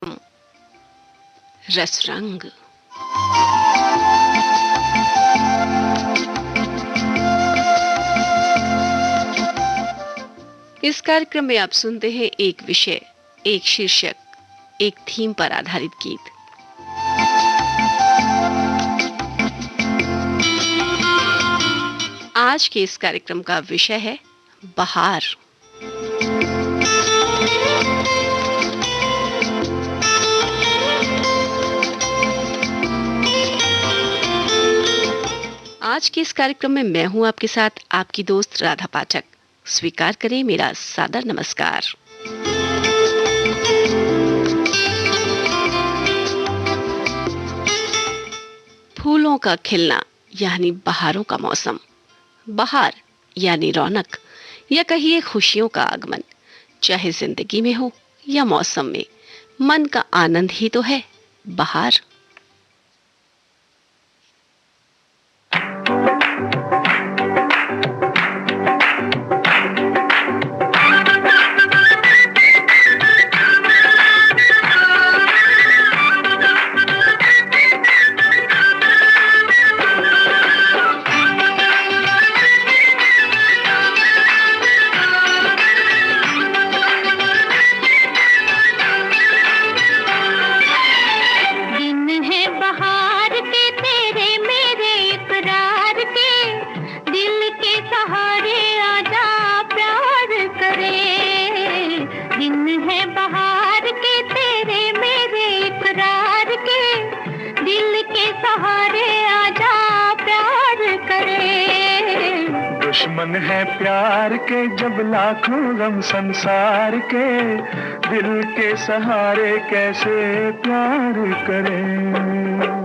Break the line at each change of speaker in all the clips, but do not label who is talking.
रसरंग। इस कार्यक्रम में आप सुनते हैं एक विषय, एक शीर्षक, एक थीम पर आधारित गीत। आज के इस कार्यक्रम का विषय है बहार। आज के इस कार्यक्रम में मैं हूं आपके साथ आपकी दोस्त राधा पाठक। स्वीकार करें मेरा सादर नमस्कार। फूलों का खिलना यानी बहारों का मौसम। बहार यानी रौनक या कहिए खुशियों का आगमन। चाहे जिंदगी में हो या मौसम में, मन का आनंद ही तो है बहार।
दुश्मन है प्यार के जब लाखों गम संसार के, दिल के सहारे कैसे प्यार करें।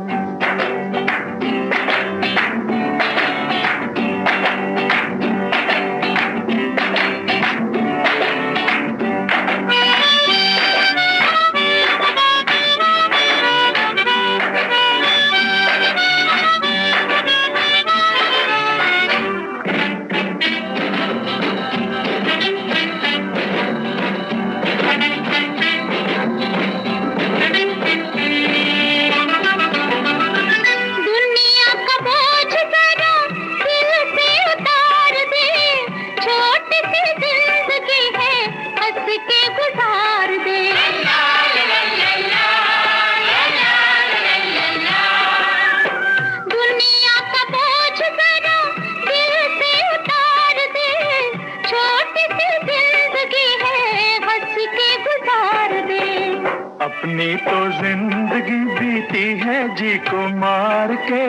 अपनी तो जिंदगी बीती है जी को मार के,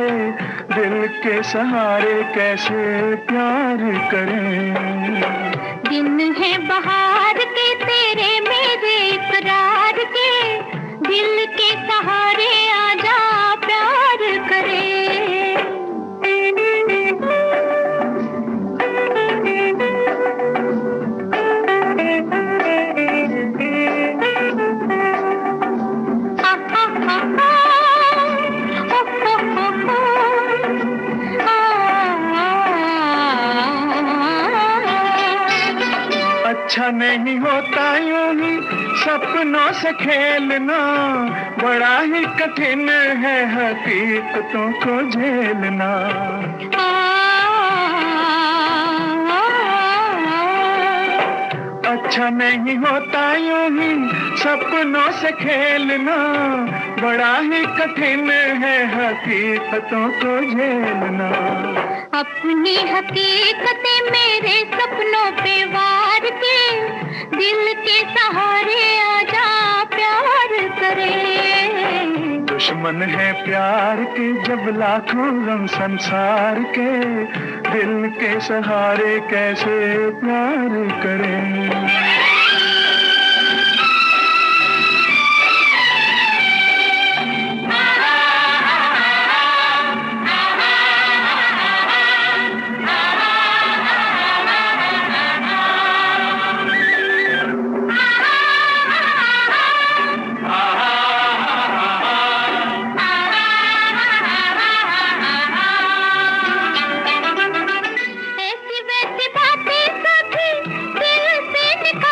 दिल के सहारे कैसे प्यार करें।
दिन है बहार के तेरे मेरे इकरार के, दिल के सहारे आजा प्यार करें।
अच्छा नहीं होता यूं ही सपनों से खेलना, बड़ा ही कठिन है हकीकतों को झेलना। अच्छा नहीं होता यूं ही सपनों से खेलना, बड़ा ही कठिन है हकीकतों को झेलना।
अपनी हकीकतें मेरे सपनों पे वार के, दिल के सहारे आजा प्यार करें।
दुश्मन है प्यार के जब लाखों गम संसार के, दिल के सहारे कैसे प्यार करें।
ऐसी वैसी बातें सभी दिल से निकाल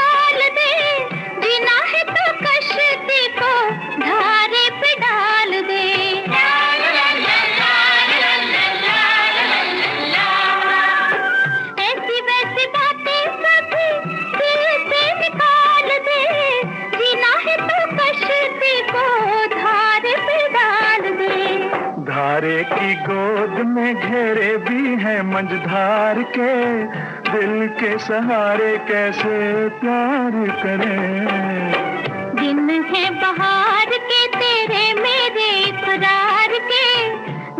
तारे की गोद में घेरे भी हैं मंझधार के, दिल के सहारे कैसे प्यार करें।
दिन है बहार के तेरे मेरे इकरार के,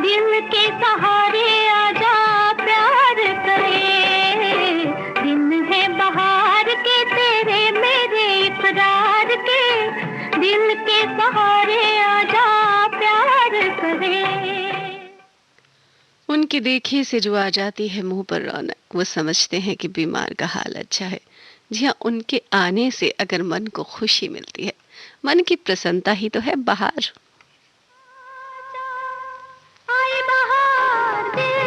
दिल के सहारे आजा प्यार करे। दिन है बहार के तेरे मेरे इकरार के, दिल के सहारे आजा प्यार करे।
उनके देखे से जो आ जाती है मुंह पर रौनक, वो समझते हैं कि बीमार का हाल अच्छा है। जी हाँ, उनके आने से अगर मन को खुशी मिलती है, मन की प्रसन्नता ही तो है बहार।
आई बहार दिल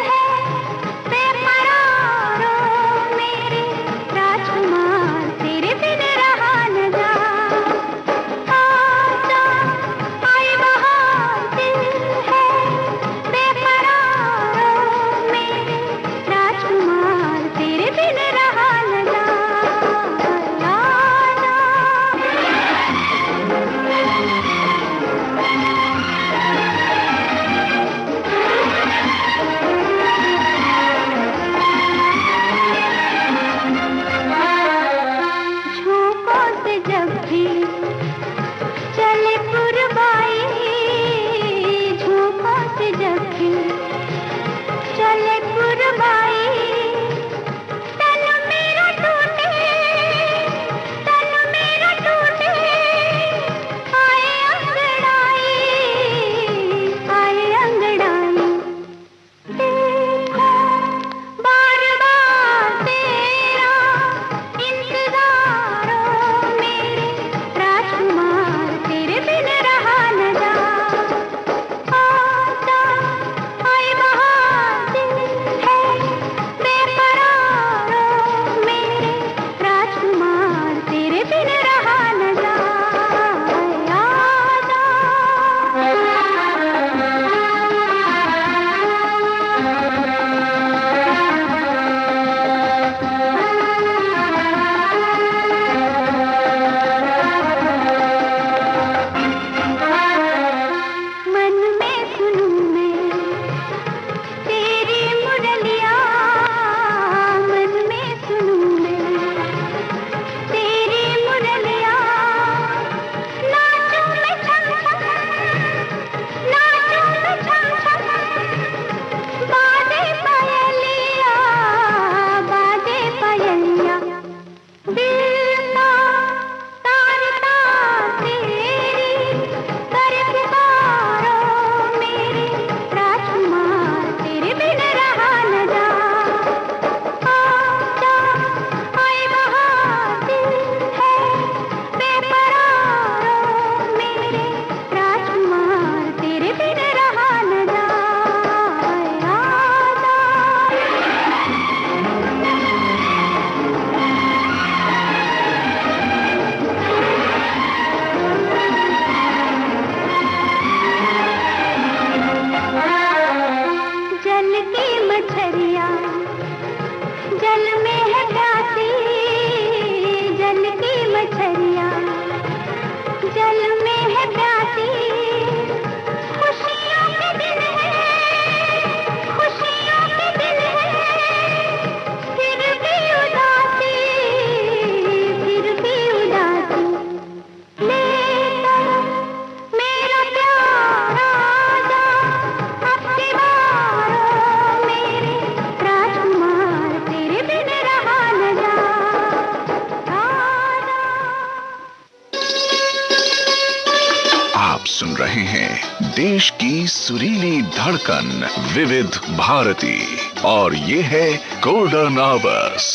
है बेकरार ओ मेरे राजकुमार, तेरे बिन रहा न जाता। आई बहार दिल है बेकरार ओ मेरे राजकुमार, तेरे बिन रहा न जाता।
सुन रहे हैं देश की सुरीली धड़कन विविध भारती, और ये है गोल्डन आवर्स।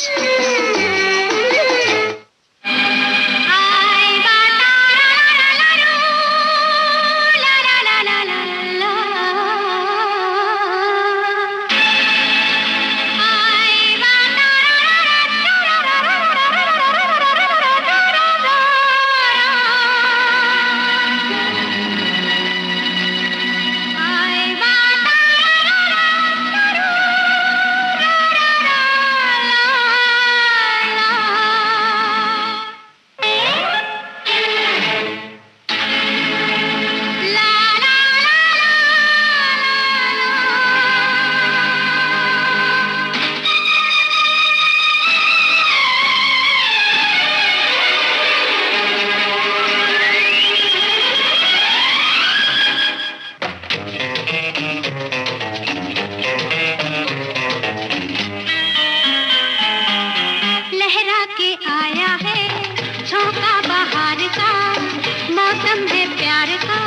है प्यार का,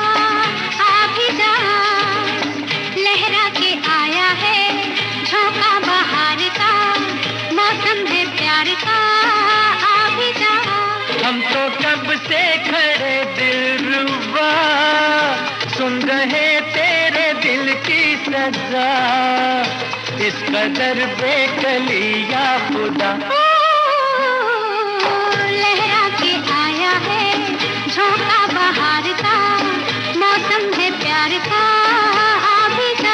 आ भी जा। लहरा के आया है झोंका बहार का, मौसम है प्यार का, आ भी जा।
हम तो कब से खड़े दिलरुबा, सुन रहे तेरे दिल की सजा, इस कदर बेकली या खुदा।
लहरा के आया है झोंका बहार का, मौसम है प्यार का, आ भी जा।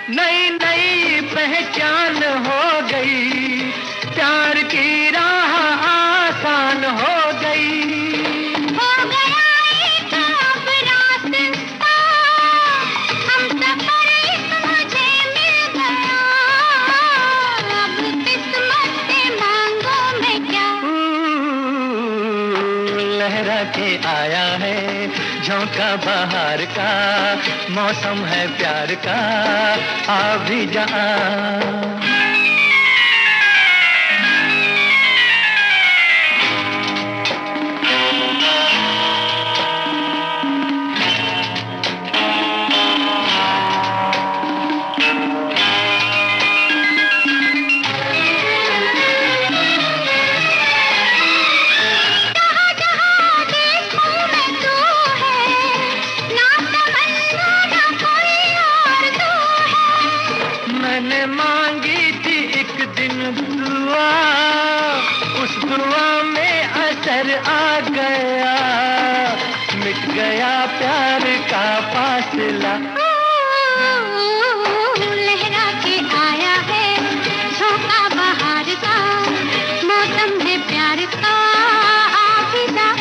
नई नई पहचान हो गई, प्यार की राह आसान हो गई।
हो गया एक अब रास्ता, हम सफर एक मुझे मिल गया, अब किस्मत से मांगो मैं क्या।
लहरा के आया है झोंका बहार का, मौसम है प्यार का, आ भी जा। मैंने मांगी थी एक दिन दुआ, उस दुआ में असर आ गया, मिट गया प्यार का फासला।
लहरा के आया है झोंका बहार का, मौसम है प्यार का, आ भी जा।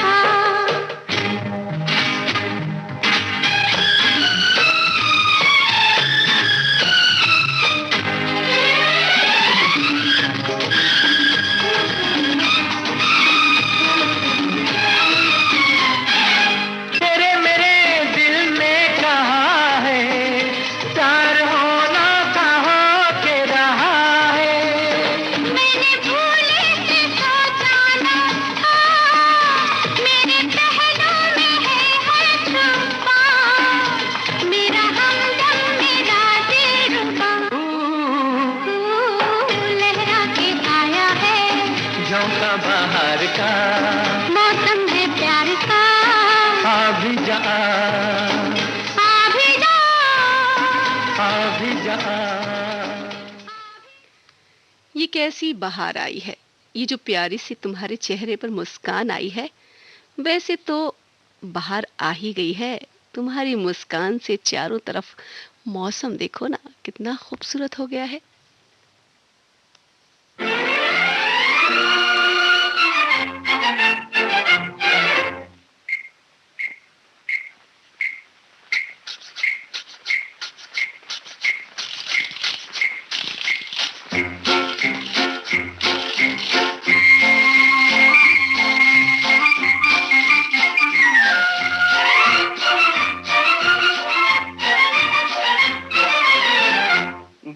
तेरे मेरे दिल ने कहा है, प्यार होना कहाँ के रहा है।
मैंने भूले से सोचा न था, मेरे पहलू में है छुपा, मेरा हमदम मेरा दिलरुबा। लहरा के आया है
झोंका बहार का,
मौसम है प्यार का,
आ भी जा,
आ भी जा।
आ भी जा।
ये कैसी बहार आई है, ये जो प्यारी सी तुम्हारे चेहरे पर मुस्कान आई है, वैसे तो बाहर आ ही गई है। तुम्हारी मुस्कान से चारों तरफ मौसम देखो ना, कितना खूबसूरत हो गया है।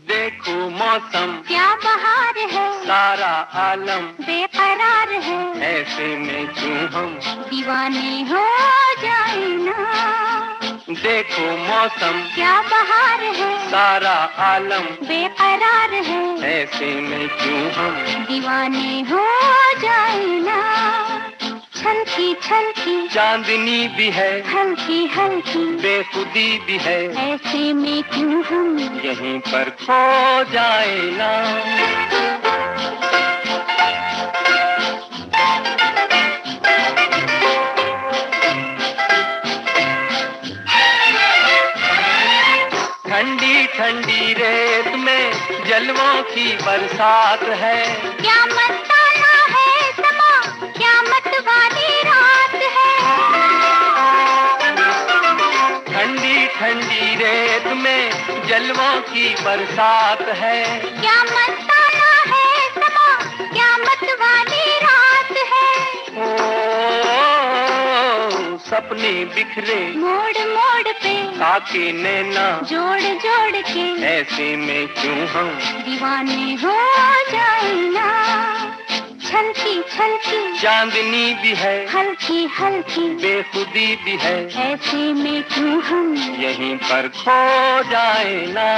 देखो मौसम
क्या बहार है,
सारा आलम
बेकरार है,
ऐसे में क्यों हम
दीवाने हो जाए ना।
देखो मौसम
क्या बहार है,
सारा आलम
बेकरार है,
ऐसे में क्यों हम
दीवाने हो जाए ना। छलकी छलकी
चांदनी भी है,
हल्की हल्की
बेखुदी भी है,
ऐसे में क्यों हम
यहीं पर खो जाए ना। ठंडी ठंडी रेत में जलवों की बरसात है,
क्या मस्ताना है समा, क्या मत वाली रात है।
ठंडी ठंडी रेत में जलवों की बरसात है,
क्या मस्ताना है समा, क्या मत वाली रात है।
सपने बिखरे
मोड़ मोड़ पे,
ताके नैना
जोड़ जोड़ के,
ऐसे में क्यों हम
दीवाने हो जाए ना। छलकी छलकी
चांदनी भी है,
हल्की हल्की
बेखुदी भी है,
ऐसे में क्यों हम
यहीं पर खो जाए ना।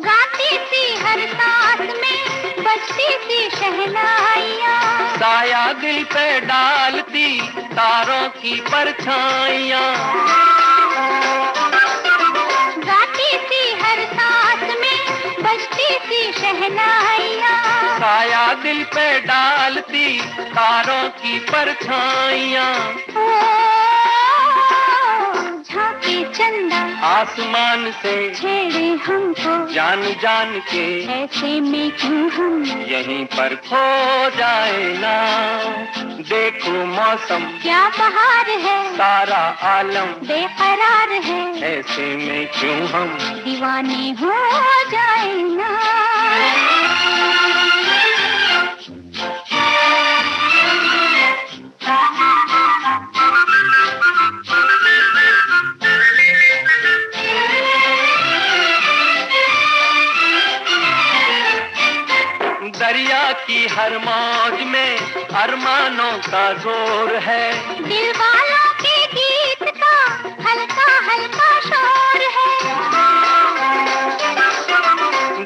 गाती सी हर सांस में, बजती सी शहनाइयाँ,
साया दिल पे डालती तारों की परछाइयाँ।
गाती सी हर सांस में, बजती सी शहनाइयाँ,
साया दिल पे डालती तारों की परछाइयाँ।
ओ झांके चंदा
आसमान से
छेड़े हमको,
जान जान के
ऐसे में क्यों हम
यहीं पर खो जाए ना। देखो मौसम
क्या बहार है,
सारा आलम
बेकरार है,
ऐसे में क्यों हम
दीवाने हो जाए ना।
दरिया की हर मौज में अरमानों का जोर है,
दिल वालों के गीत का हल्का हल्का शोर है।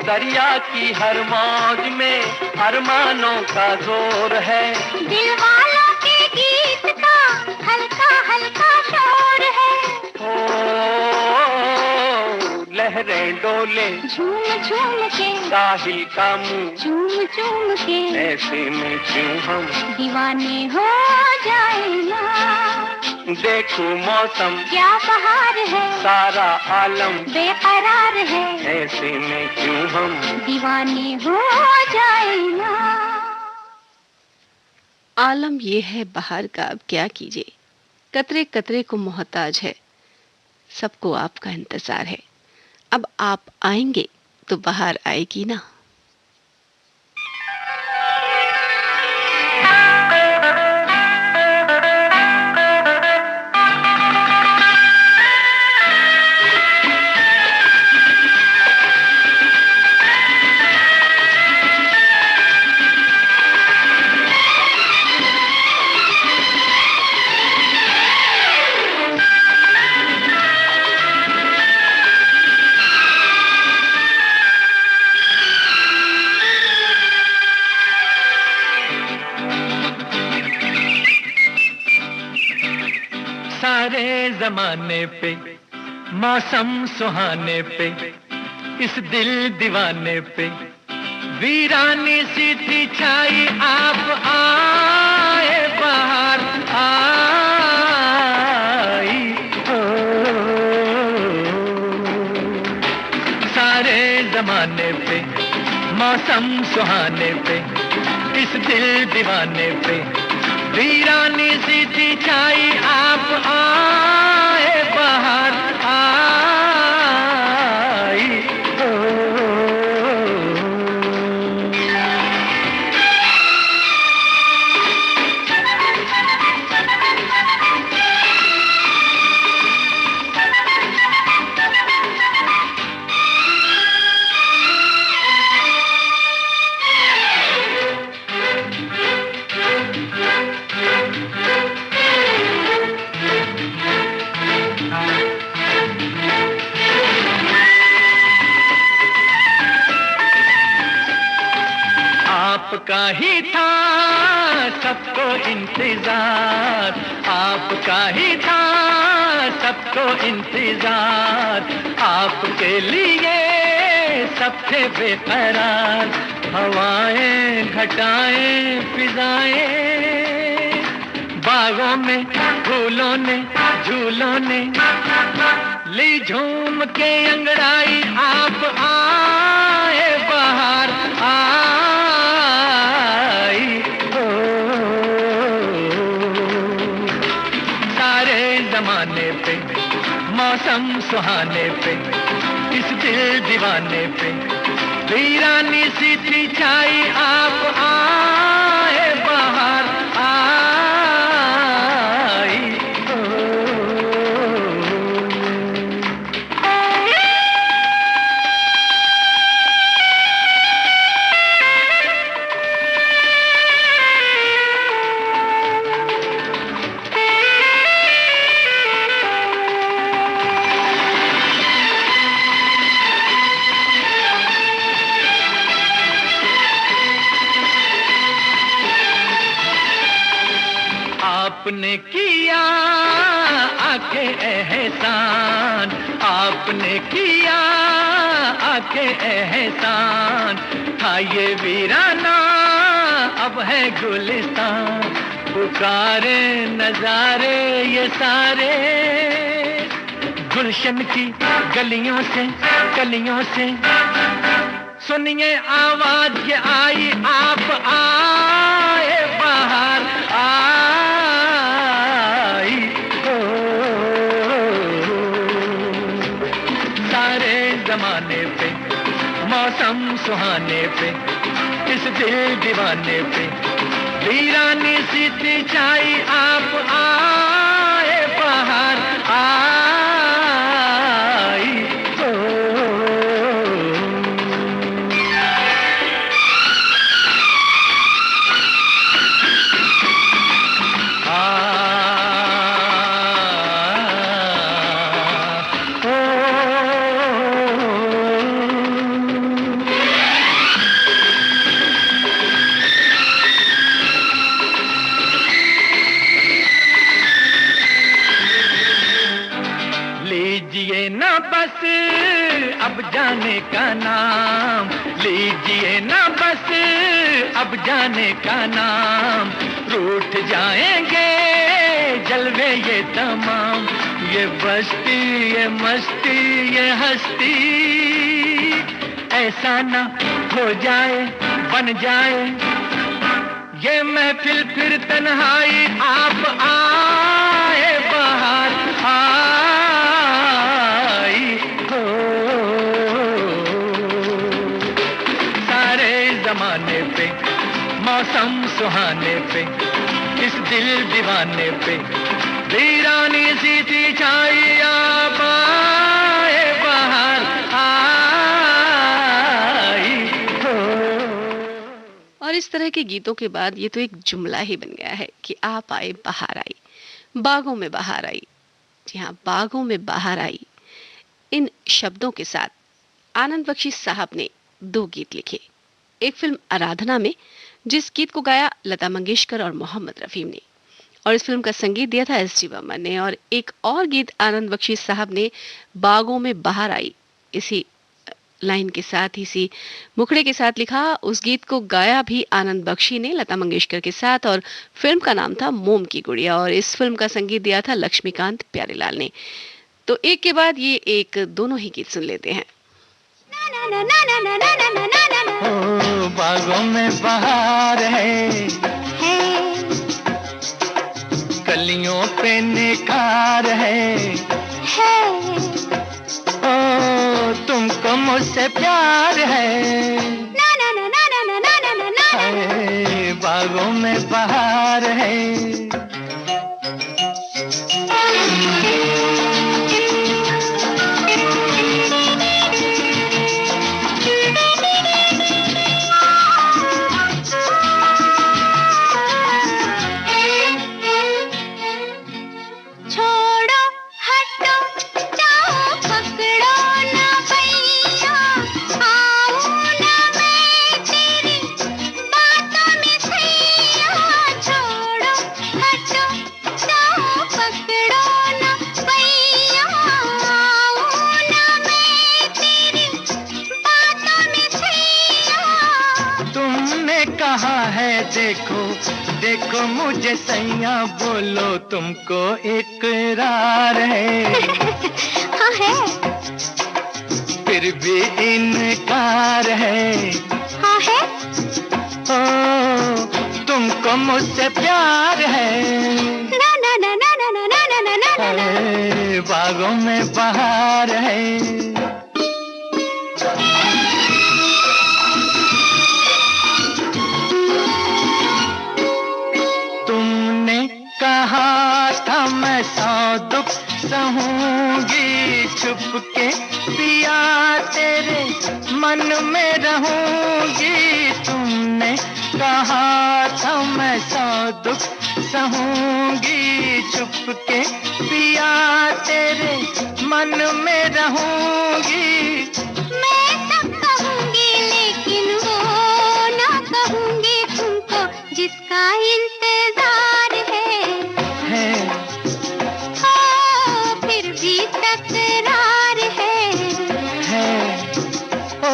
दरिया की हर मौज में अरमानों का जोर है,
दिल वालों के गीत का हल्का हल्का शोर है।
लहरें डोले
झूम झूम के,
साहिल का मुंह
झूम झूम के,
ऐसे में क्यों हम
दीवाने हो जाए ना।
देखो मौसम
क्या बहार है,
सारा आलम
बेकरार है,
ऐसे में क्यों हम
दीवाने हो जाए ना।
आलम ये है बहार का, अब क्या कीजिए, कतरे कतरे को मोहताज है, सबको आपका इंतजार है। अब आप आएंगे तो बहार आएगी ना।
सारे जमाने पे मौसम सुहाने पे इस दिल दीवाने पे वीरानी सी थी छाई, आप आए बाहर आई हो। सारे जमाने पे मौसम सुहाने पे इस दिल दीवाने पे वीरानी सी थी छाई, आप आए बाहर आई हो। आपका ही था सबको इंतजार, आपका ही था सबको इंतजार, आपके लिए सब थे बेकरार, हवाएं घटाएं फिजाएं, बागों में फूलों ने झूलों ने ली झूम के अंगड़ाई, आप आए बाहर आई हो। जमाने पे, मौसम सुहाने पे, इस दिल दीवाने पे, वीरानी सी थी छाई, आप आए बाहर आई। आपने किया आके एहसान, आपने किया आके एहसान, था ये वीराना अब है गुलिस्तान, पुकारे नजारे ये सारे, गुलशन की गलियों से कलियों से, सुनिए आवाज ये आई, आप आए बाहर आई। सारे जमाने पे, मौसम सुहाने पे, इस दिल दीवाने पे, वीरानी सी थी छाई, आप आए बाहर आई। अब जाने का नाम लीजिए ना बस, अब जाने का नाम, रूठ जाएंगे जलवे ये तमाम, ये बस्ती ये मस्ती ये हस्ती, ऐसा ना हो जाए बन जाए ये महफिल फिर तन्हाई, आप आए बाहर आई। सारे जमाने पे, मौसम सुहाने पे, इस दिल दीवाने पे, वीरानी सी थी छाई, आप आए बाहर आई।
और इस तरह के गीतों के बाद ये तो एक जुमला ही बन गया है कि आप आए बाहर आई, बागों में बाहर आई। जी हाँ, बागों में बाहर आई। इन शब्दों के साथ आनंद बख्शी साहब ने 2 गीत लिखे। एक फिल्म आराधना में, जिस गीत को गाया लता मंगेशकर और मोहम्मद रफीम ने, और इस फिल्म का संगीत दिया था एस डी बर्मन ने। और एक और गीत आनंद बख्शी साहब ने बागों में बाहर आई, इसी लाइन के साथ, इसी मुखड़े के साथ लिखा। उस गीत को गाया भी आनंद बख्शी ने लता मंगेशकर के साथ, और फिल्म का नाम था मोम की गुड़िया, और इस फिल्म का संगीत दिया था लक्ष्मीकांत प्यारेलाल ने। तो एक के बाद ये एक दोनों ही गीत सुन लेते हैं।
ओ बागों में बहार है, कलियों पे निखार है, ओ तुमको मुझसे प्यार है, बागों में बहार है। देखो देखो मुझे सैया, बोलो तुमको इकरार है।
हाँ है।
फिर भी इनकार है।
हाँ है।
ओ तुमको मुझसे प्यार है।
ना ना ना ना ना ना ना ना ना ना।
हाय बागों में बहार है। तुमने कहा था मैं 100 दुख सहूंगी, छुप के पिया तेरे मन में रहूंगी। तुमने कहा था मैं 100 दुख सहूंगी, छुप के पिया तेरे मन में रहूंगी।
मैं सब कहूंगी लेकिन वो ना कहूंगी तुमको जिसका इंतजार है। ओ फिर भी तकरार है।
ओ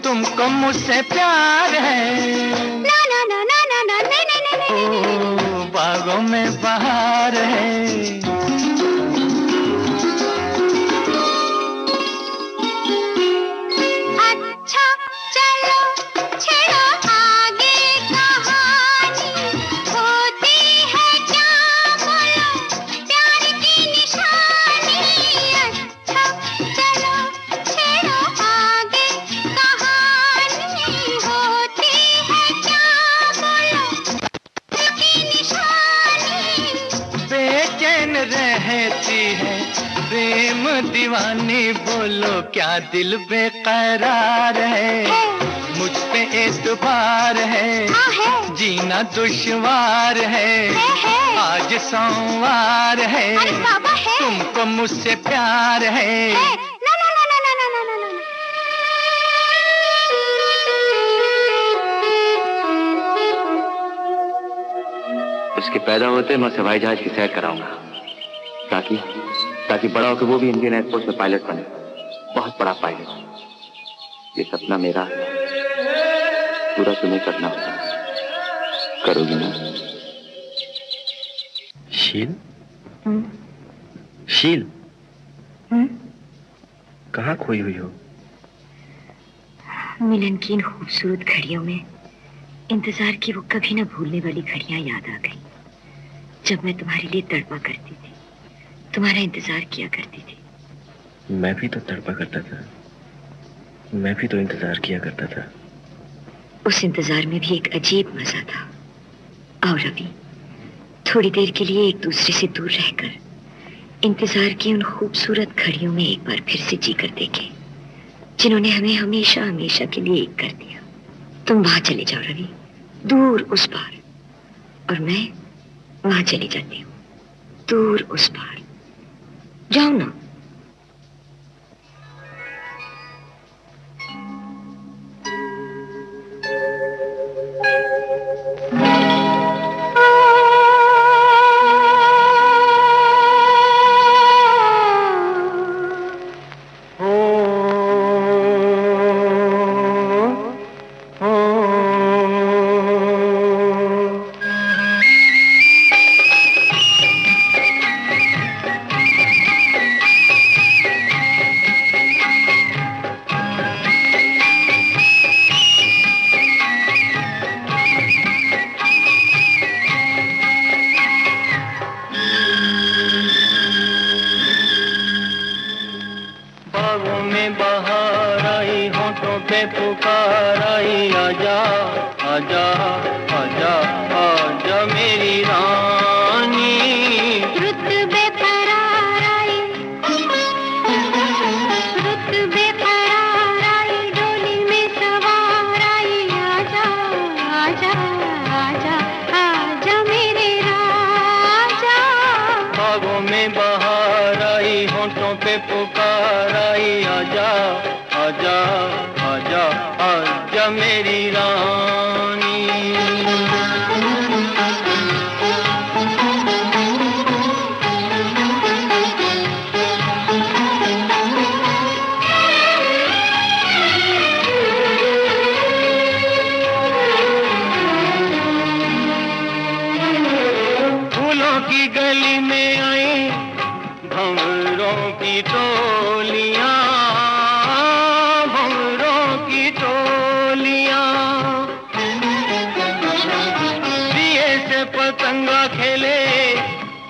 तुमको मुझसे प्यार है।
ना ना ना ना ना ना नहीं नहीं नहीं नहीं।
ओ बागों में बहार है।
अच्छा चलो छेड़ो आगे कहानी, होती है क्या बोलो प्यार की निशानी। अच्छा चलो छेड़ो आगे कहानी, होती है क्या बोलो प्यार की निशानी।
बेचैन रहती है प्रेम दीवानी, बोलो क्या दिल बेकरार है। मुझ पे एतबार है, जीना दुश्वार है। आज सोमवार है,
अरे बाबा है।
तुमको मुझसे प्यार है।
ना ना ना ना ना ना ना ना ना।
उसके पैदा होते मैं हवाई जहाज की सैर कराऊंगा, ताकि बड़ा होकर वो भी इंडियन एयरफोर्स में पायलट बने, बहुत बड़ा पायलट। ये सपना मेरा है, पूरा तुम्हें करना होगा। करोगी ना?
शील? शील? कहाँ खोई हुई हो?
मिलन की इन खूबसूरत घड़ियों में इंतजार की वो कभी न भूलने वाली घड़ियां याद आ गई, जब मैं तुम्हारे लिए तड़पा करती थी, तुम्हारा इंतजार किया करती थी।
मैं भी तो तड़पा करता था, मैं भी तो इंतजार किया करता था।
उस इंतजार में भी एक अजीब मजा था। आओ रवि, थोड़ी देर के लिए एक दूसरे से दूर रहकर इंतजार की उन खूबसूरत घड़ियों में एक बार फिर से जीकर देखें, जिन्होंने हमें हमेशा हमेशा के लिए एक कर दिया। तुम वहां चले जाओ रवि, दूर उस पार, और मैं वहां चली जाती हूँ, दूर उस पार। जाओ ना।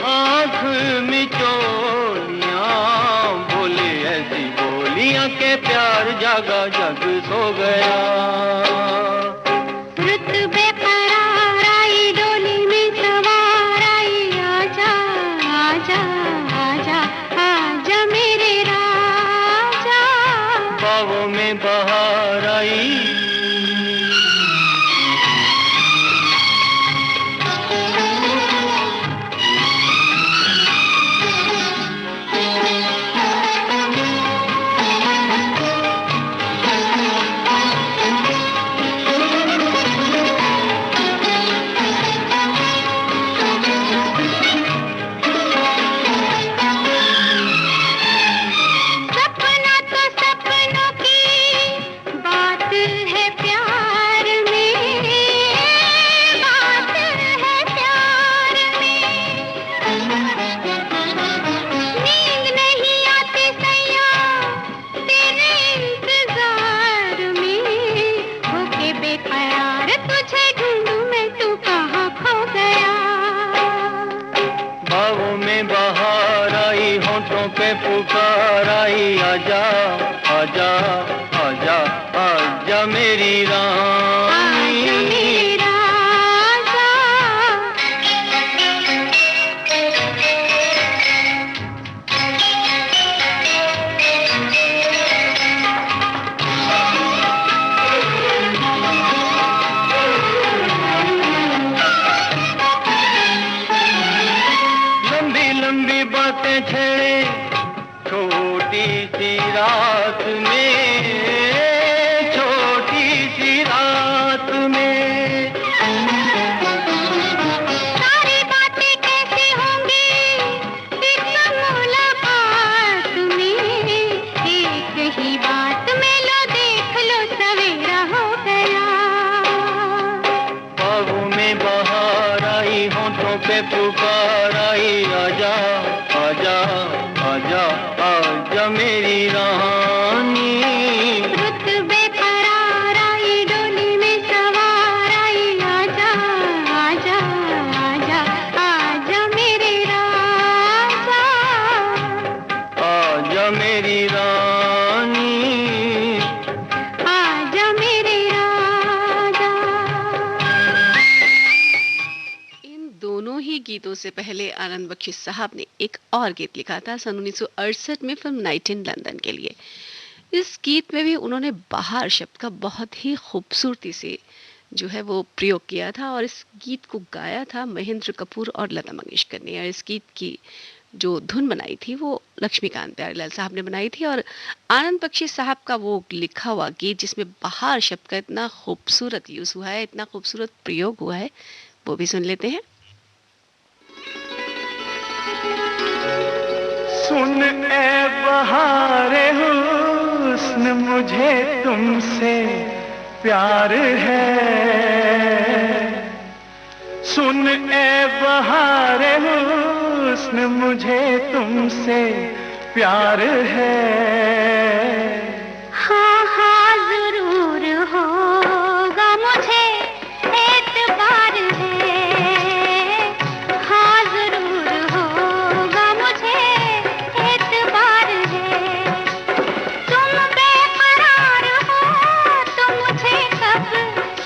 आँख मिचोलियां, बोले ऐसी बोलियां के प्यार जागा जग सो गया।
रुत बेकरार आई डोली में सवार आई, आजा आजा आजा आजा मेरे राजा।
बाहों में बहार आई, पुकार आई, आजा आजा आजा आजा मेरी रानी।
आजा मेरे राजा।
लंबी लंबी बातें छेड़े छोटी सी रात में, छोटी सी रात में।
सारी बातें कैसे होंगी इस मुलाकात में, एक ही बात में लो देख लो सवेरा हो गया।
बाहों में बहार आई, होठों पे पुकार आई, आजा आजा आजा आजा मेरी रानी।
रुत बेकरार आई डोली में सवार आई, आजा आजा आजा आजा मेरे राजा।
आजा मेरी रानी,
आजा मेरे राजा।
इन दोनों ही गीतों से पहले आनंद बख्शी साहब ने एक और गीत लिखा था सन 1968 में फिल्म नाइट इन लंदन के लिए। इस गीत में भी उन्होंने बहार शब्द का बहुत ही खूबसूरती से जो है वो प्रयोग किया था और इस गीत को गाया था महेंद्र कपूर और लता मंगेशकर ने। और इस गीत की जो धुन बनाई थी वो लक्ष्मीकांत प्यारेलाल साहब ने बनाई थी और आनंद बख्शी साहब का वो लिखा हुआ गीत जिसमें बहार शब्द का इतना खूबसूरत यूज हुआ है, इतना खूबसूरत प्रयोग हुआ है, वो भी सुन लेते हैं।
सुन ए बहारे हुस्न मुझे तुमसे प्यार है, सुन ए बहारे हुस्न मुझे तुमसे प्यार है।
हाँ हाँ जरूर होगा मुझे एतबार है, हाँ जरूर होगा मुझे एतबार है। तुम बेकरार हो तो मुझे कब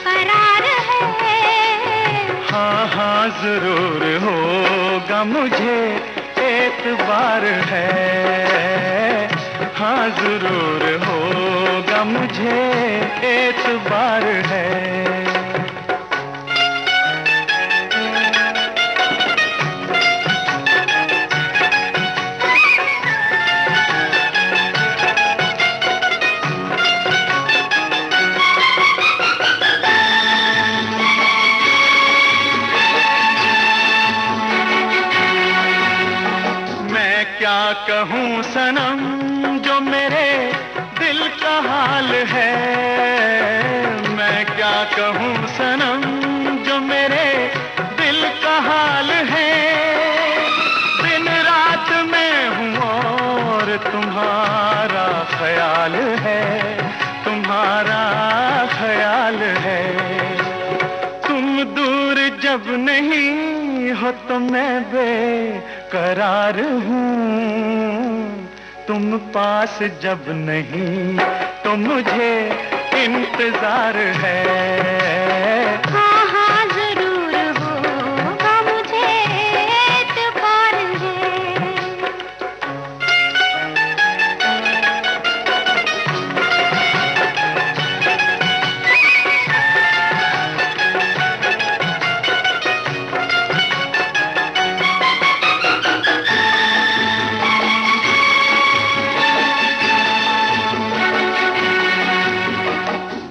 करार है।
हाँ हाँ जरूर होगा मुझे एतबार है, हाँ जरूर होगा मुझे एतबार है। क्या कहूँ सनम जो मेरे दिल का हाल है, मैं क्या कहूँ सनम जो मेरे दिल का हाल है। दिन रात मैं हूँ और तुम्हारा ख्याल है, तुम्हारा ख्याल है। तुम दूर जब नहीं हो तो मैं बेकरार हूँ, तुम पास जब नहीं तो मुझे इंतजार है।
हाँ हाँ जरूर होगा मुझे एतबार है।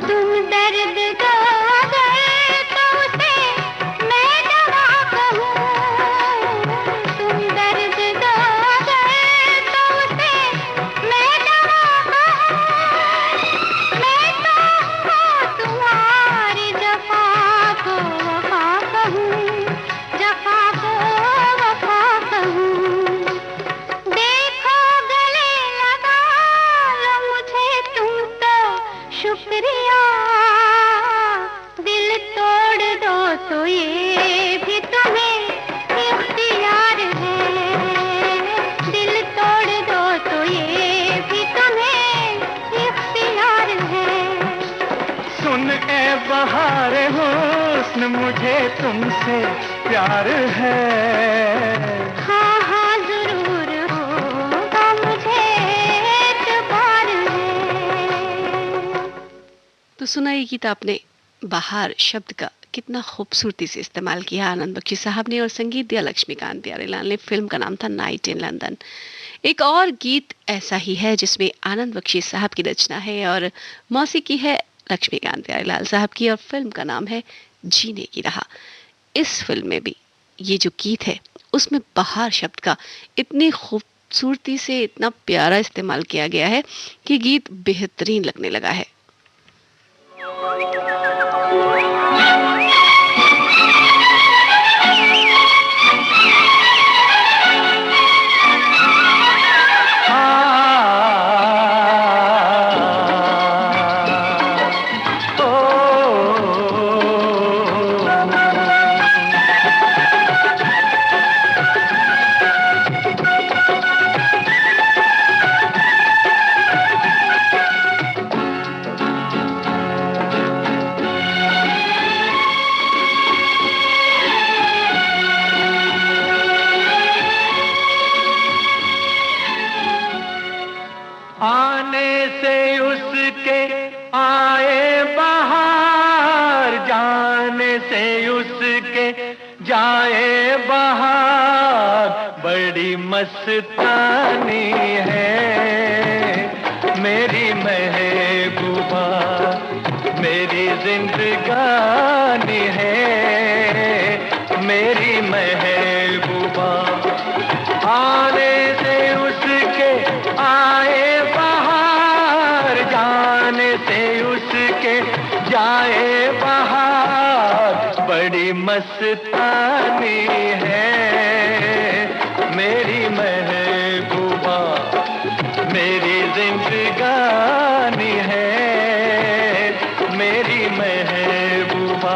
तुम दर्द दोगे तो उसे मैं दवा कहूँ, तुम दर्द दोगे तो उसे मैं दवा कहूँ। मैं तो हूँ तुम्हारी जफा को वफा कहूँ, जफा को वफा कहूँ। देखो गले लगा लो मुझे तुम तो शुक्रिया, दिल तोड़ दो तो ये भी तुम्हें इख्तियार है, दिल तोड़ दो तो ये भी तुम्हें इख्तियार है।
सुन ए बहार हुस्न मुझे तुमसे प्यार है।
हाँ हाँ जरूर होगा मुझे एतबार है।
तो सुना ये गीत आपने। बाहर शब्द का कितना खूबसूरती से इस्तेमाल किया आनंद बख्शी साहब ने और संगीत दिया लक्ष्मीकांत प्यारेलाल ने। फिल्म का नाम था नाइट इन लंदन। एक और गीत ऐसा ही है जिसमें आनंद बख्शी साहब की रचना है और मौसीकी है लक्ष्मीकांत प्यारेलाल साहब की और फिल्म का नाम है जीने की राह। इस फिल्म में भी ये जो गीत है उसमें बाहर शब्द का इतनी खूबसूरती से इतना प्यारा इस्तेमाल किया गया है कि गीत बेहतरीन लगने लगा है।
आने से उसके आए बहार, जाने से उसके जाए बहार, बड़ी मस्तानी है मेरी महबूबा, मेरी जिंदगानी है मेरी महबूबा। आने से उसके आए बहार, जाने से उसके जाए बहार, बड़ी मस्तानी है मेरी महबूबा, मेरी जिंदगानी है मेरी महबूबा।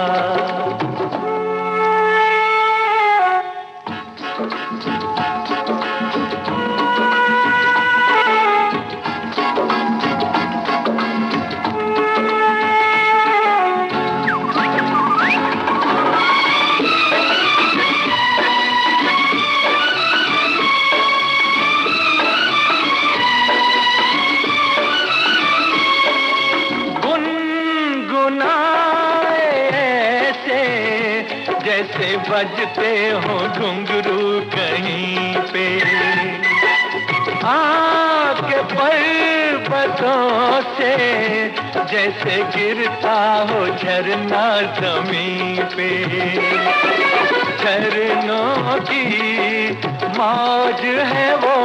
जैसे बजते हो घुंघरू कहीं पे, आके पर्वतों से जैसे गिरता हो झरना जमीन पे। झरनों की मौज है वो,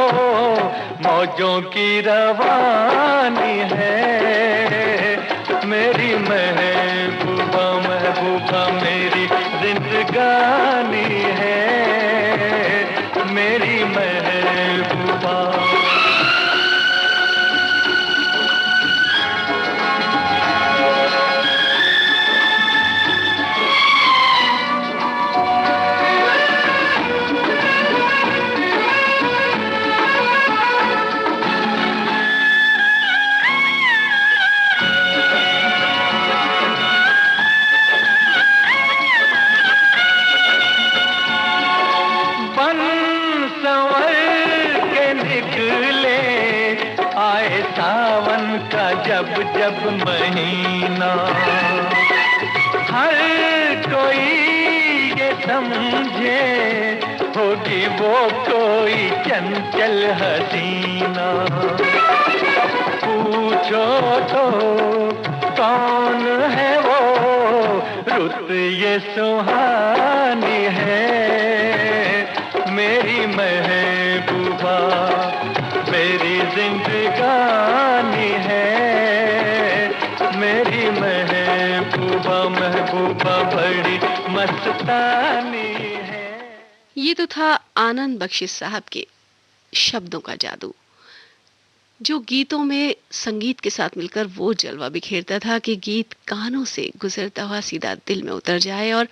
मौजों की रवानी है मेरी महबूबा, महबूबा मेरी जिंदगानी है मेरी महबूबा। का जब जब महीना, हर कोई ये समझे होगी वो कोई चंचल हसीना। पूछो तो कौन है वो रुत ये सुहानी है, मेरी महबूबा मेरी जिंदगानी है, मेरी महबूबा महबूबा बड़ी मस्तानी है।
ये तो था आनंद बख्शी साहब के शब्दों का जादू, जो गीतों में संगीत के साथ मिलकर वो जलवा बिखेरता था कि गीत कानों से गुजरता हुआ सीधा दिल में उतर जाए और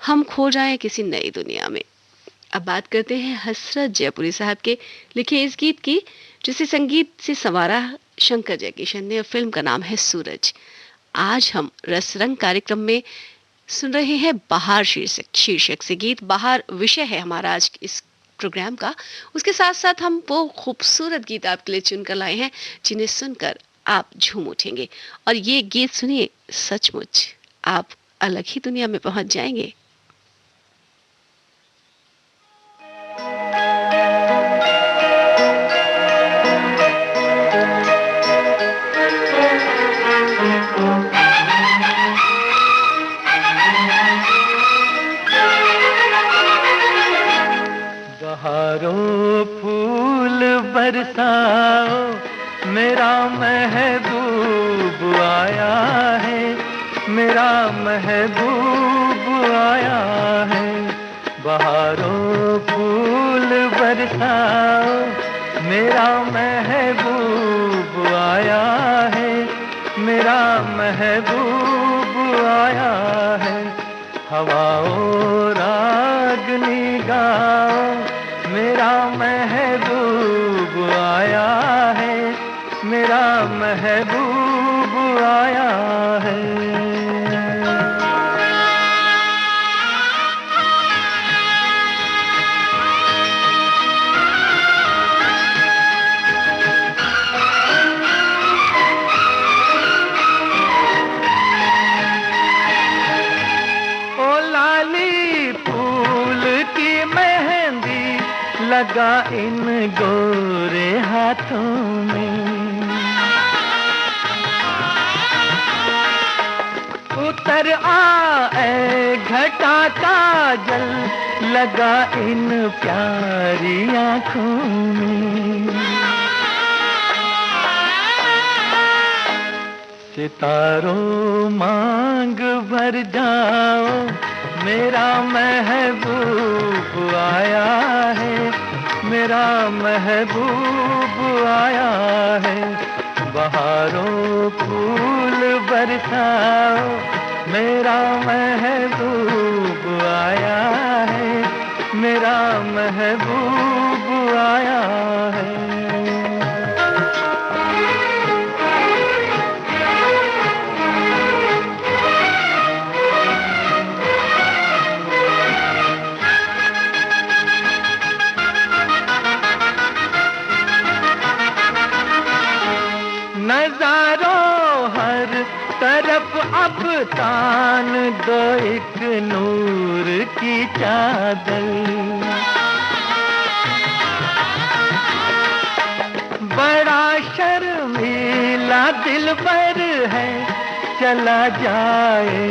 हम खो जाएं किसी नई दुनिया में। अब बात करते हैं हसरत जयपुरी साहब के लिखे इस गीत की, जिसे संगीत से संवारा शंकर जयकिशन ने। फिल्म का नाम है सूरज। आज हम रसरंग कार्यक्रम में सुन रहे हैं बहार शीर्षक से गीत। बहार विषय है हमारा आज इस प्रोग्राम का। उसके साथ साथ हम वो खूबसूरत गीत आपके लिए चुनकर लाए हैं जिन्हें सुनकर आप झूम उठेंगे। और ये गीत सुनिए, सचमुच आप अलग ही दुनिया में पहुंच जाएंगे।
बहारों फूल बरसाओ, मेरा महबूब आया है, मेरा महबूब आया है। बहारों फूल बरसाओ, मेरा महबूब आया है, मेरा महबूब आया है। हवाओं रागनी गाओ, मेरा महबूब आया है, मेरा महबूब आया है। लगा इन गोरे हाथों में, उतर आए घटा का जल लगा इन प्यारी आँखों में। सितारों मांग भर जाओ, मेरा महबूब आया है, मेरा महबूब आया है। बहारों फूल बरसाओ, मेरा महबूब आया है, मेरा महबूब आया है। नजारों हर तरफ अब तान दो एक नूर की चादर, बड़ा शर्मीला दिलबर है, चला जाए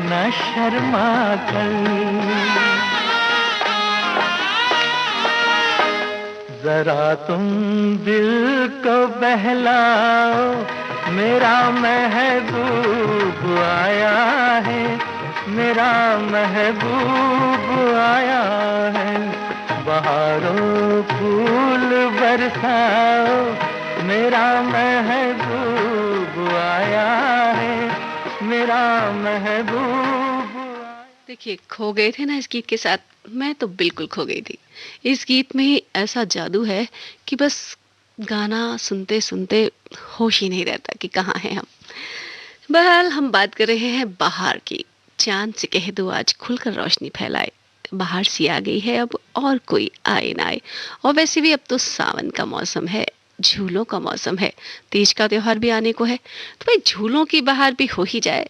न शर्मा कर। जरा तुम दिल को बहलाओ, मेरा महबूब आया है, मेरा महबूब आया है। बहारों फूल बरसाओ, मेरा महबूब आया है, मेरा महबूब।
देखिए, खो गए थे ना इस गीत के साथ? मैं तो बिल्कुल खो गई थी। इस गीत में ऐसा जादू है कि बस गाना सुनते सुनते होश ही नहीं रहता कि कहाँ हैं हम। बहरहाल हम बात कर रहे हैं बाहर की। चांद से कह दो आज खुलकर रोशनी फैलाए, बाहर सी आ गई है अब और कोई आए ना आए। और वैसे भी अब तो सावन का मौसम है, झूलों का मौसम है, तीज का त्योहार भी आने को है, तो भाई झूलों की बहार भी हो ही जाए।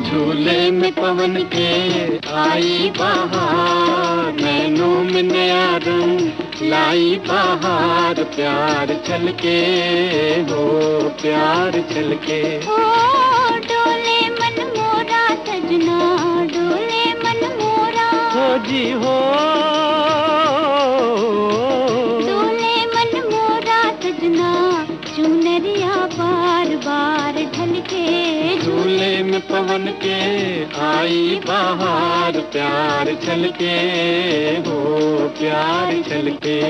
झूले में पवन के आई बहार, नैनों में नया रंग लाई बहार, प्यार छलके हो प्यार छलके।
ओ डोले मन मोरा सजना, डोले मन मोरा
हो जी हो,
डोले मन मोरा सजना, चुनरिया बार बार ढलके।
झूले में पवन के आई बहार, प्यार छलके हो प्यार छलके।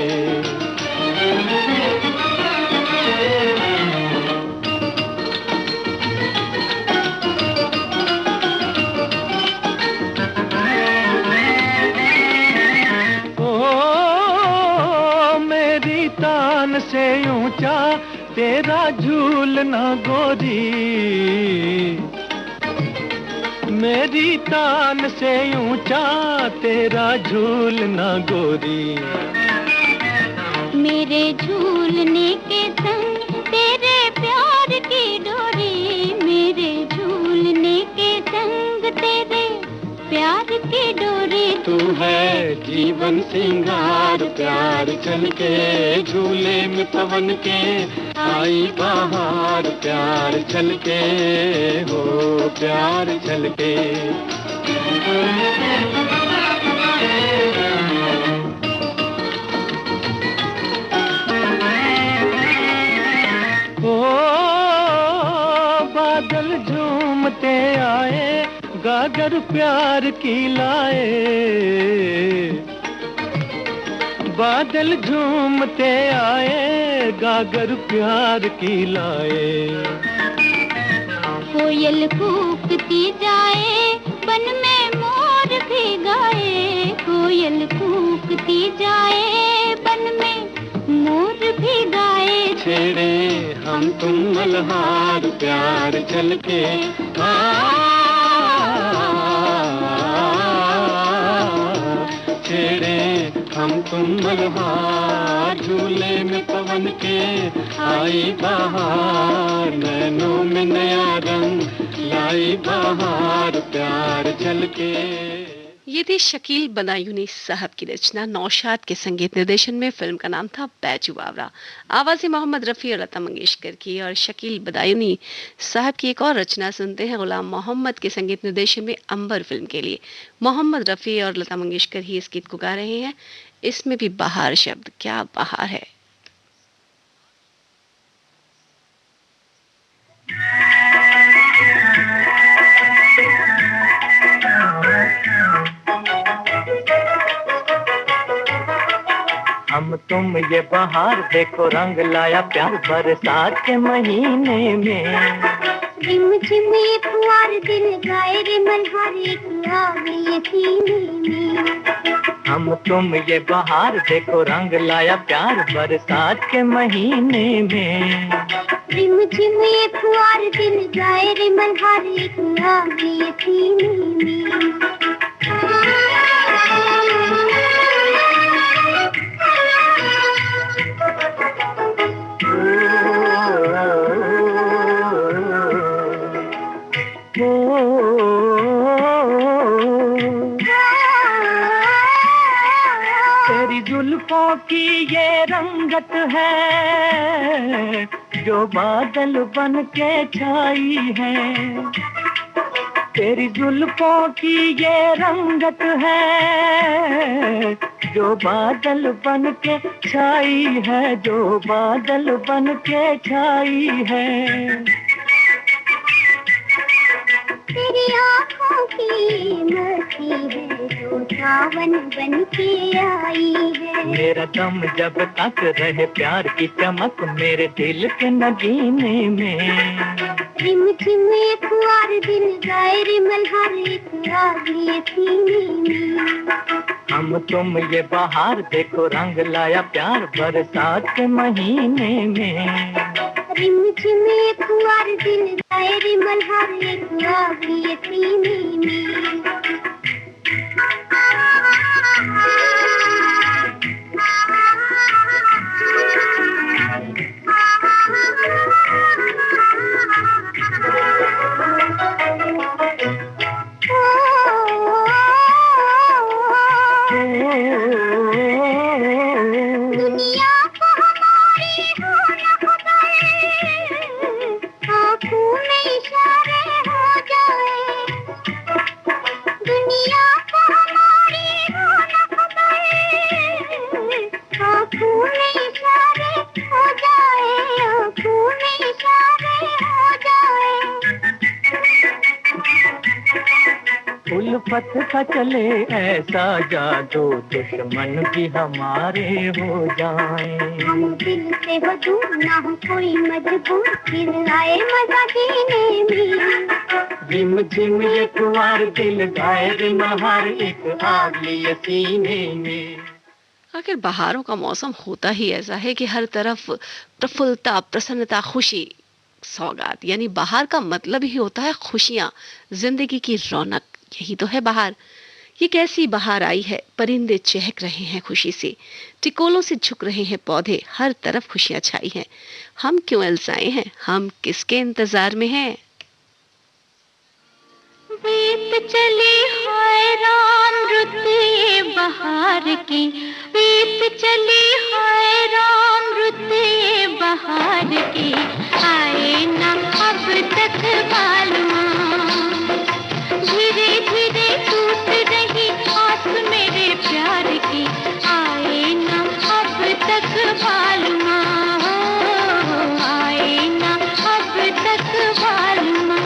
ओ मेरी तान से ऊंचा तेरा झूलना गोरी, मेरी तान से ऊंचा तेरा झूलना गोरी।
मेरे झूलने के संग तेरे प्यार की डोरी, मेरे झूलने के संग तेरे प्यार की डोरी।
तू है जीवन सिंगार, प्यार छलके झूले में पवन के आई बहार, प्यार छलके हो प्यार छलके। ओ बादल झूमते आए, गागर प्यार की लाए, बादल झूमते आए, गागर प्यार की लाए।
कोयल कूकती जाए, बन में मोर भी गाए, कोयल कूकती जाए, बन में मोर भी गाए।
छेड़े हम तुम मल्हार, प्यार छलके छेड़े हम तुम मल्हार, झूले में पवन के आई बहार, नैनों में नया रंग लाई बहार, प्यार छलके।
ये थी शकील बदायूनी साहब की रचना, नौशाद के संगीत निर्देशन में। फिल्म का नाम था बैजू बावरा। आवाज़ें मोहम्मद रफ़ी और लता मंगेशकर की, और शकील बदायूनी साहब की एक और रचना सुनते हैं गुलाम मोहम्मद के संगीत निर्देशन में अंबर फिल्म के लिए। मोहम्मद रफ़ी और लता मंगेशकर ही इस गीत को गा रहे हैं। इसमें भी बहार शब्द, क्या बहार है।
हम तुम ये बहार देखो रंग लाया प्यार बरसात के महीने में।
रिम झिम ये फुहार दिल गाए रे मल्हार, एक आग ये सीने में।
हम तुम ये बहार देखो रंग लाया प्यार बरसात के महीने में।
रिम झिम ये फुहार दिल गाए रे मल्हार, एक आग ये सीने में।
तेरी जुल्फों की ये रंगत है जो बादल बन के छाई है। तेरी जुल्फों की ये रंगत है जो बादल बन के छाई है, जो बादल बन के छाई है।
तेरी आँखों की मस्ती है जो सावन बन के आई है।
मेरा दम जब तक रहे प्यार की चमक मेरे दिल के नगीने में।
रिम झिम एक फुहार खुआर दिन गाए रे मल्हार एक आग लिए सीने में।
हम तुम ये बाहर देखो रंग लाया प्यार बरसात के महीने में।
रिम झिम एक खुआर दिन गाए रे मल्हार एक आग लिए सीने में।
उल्फत का चले ऐसा जादू दुश्मन भी हमारे हो जाएं।
हम दिल से हो दूर ना हो कोई मजबूर फिर आए मजा देने में।
रिम झिम ये कुंवार दिल गाए रे महार एक आग लिए सीने में।
आखिर बहारों का मौसम होता ही ऐसा है कि हर तरफ प्रफुल्लता, प्रसन्नता, खुशी, सौगात। यानी बहार का मतलब ही होता है खुशियां, जिंदगी की रौनक। यही तो है बहार। ये कैसी बहार आई है, परिंदे चहक रहे हैं खुशी से, टिकोलों से झुक रहे हैं पौधे, हर तरफ खुशियां छाई हैं। हम क्यों अलसाए हैं, हम किसके इंतजार में हैं?
बीत चली हाय राम रुत ये बहार की, बीत चली हाय राम रुत ये बहार की। आए ना अब तक बालमा, धीरे धीरे टूट रही आस मेरे प्यार की। आए ना अब तक बालमा, आए ना अब तक बालमा।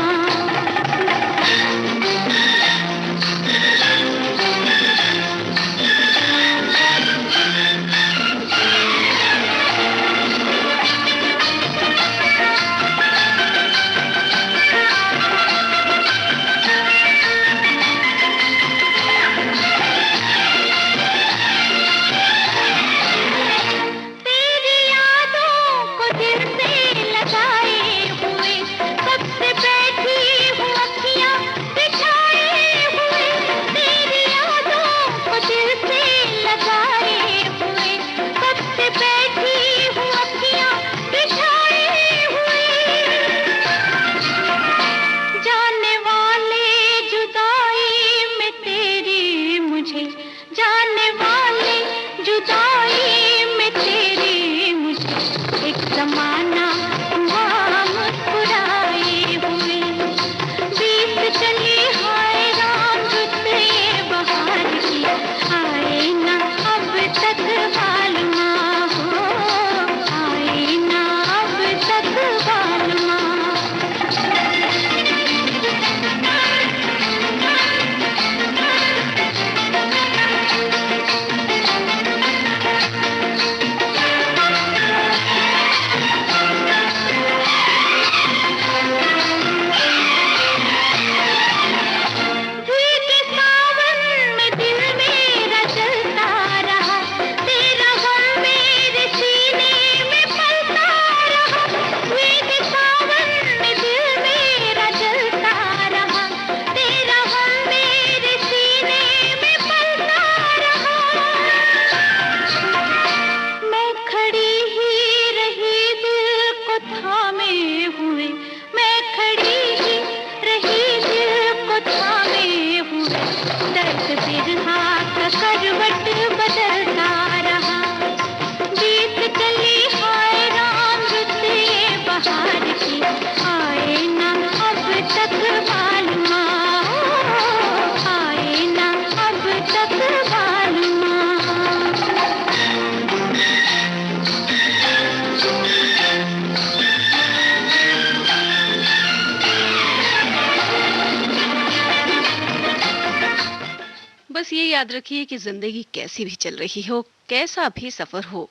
बस ये याद रखिए कि जिंदगी कैसी भी चल रही हो, कैसा भी सफर हो,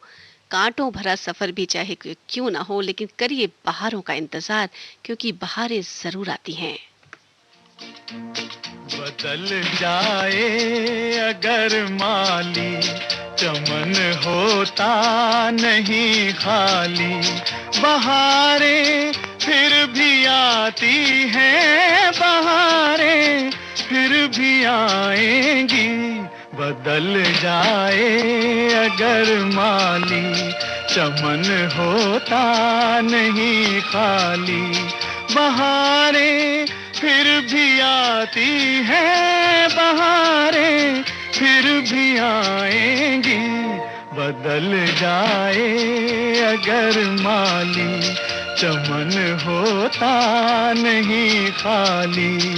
कांटों भरा सफर भी चाहे क्यों ना हो, लेकिन करिए बहारों का इंतजार, क्योंकि बहारें जरूर आती हैं।
बदल जाए अगर माली, चमन होता नहीं खाली। बहारें फिर भी आती हैं, बहारें फिर भी आएंगी। बदल जाए अगर माली, चमन होता नहीं खाली। बहारें फिर भी आती हैं, बहारें फिर भी आएंगी। बदल जाए अगर माली, चमन होता नहीं खाली।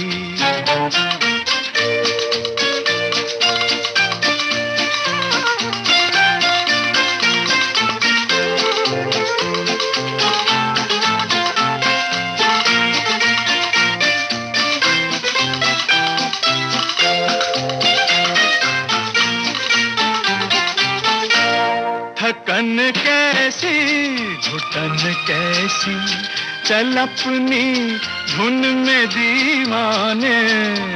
थकन कैसी घुटन कैसी, चल अपनी धुन में दीवाने।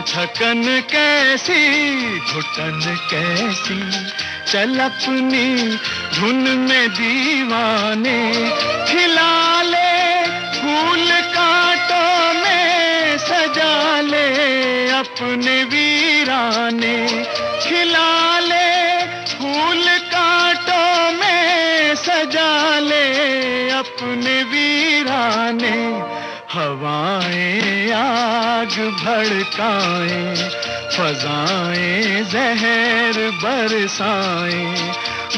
थकन कैसी घुटन कैसी, चल अपनी धुन में दीवाने। खिला ले फूल कांटों में, सजा ले अपने वीराने। खिला ले फूल कांटों में, सजा ले अपने वीराने। हवाएं आग भड़काएं, फजाएं जहर बरसाएं।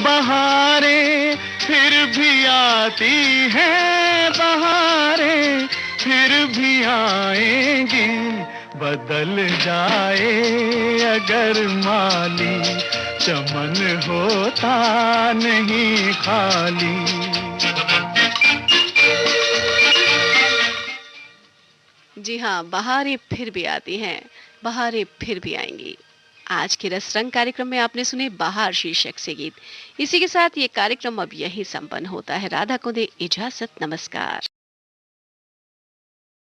बहारें फिर भी आती हैं, बहारें फिर भी आएंगी। बदल जाए अगर माली, चमन होता नहीं खाली।
जी हाँ, बहारें फिर भी आती हैं, बहारें फिर भी आएंगी। आज के रस रंग कार्यक्रम में आपने सुने बहार शीर्षक से गीत। इसी के साथ ये कार्यक्रम अब यही संपन्न होता है। राधा को दे इजाजत, नमस्कार।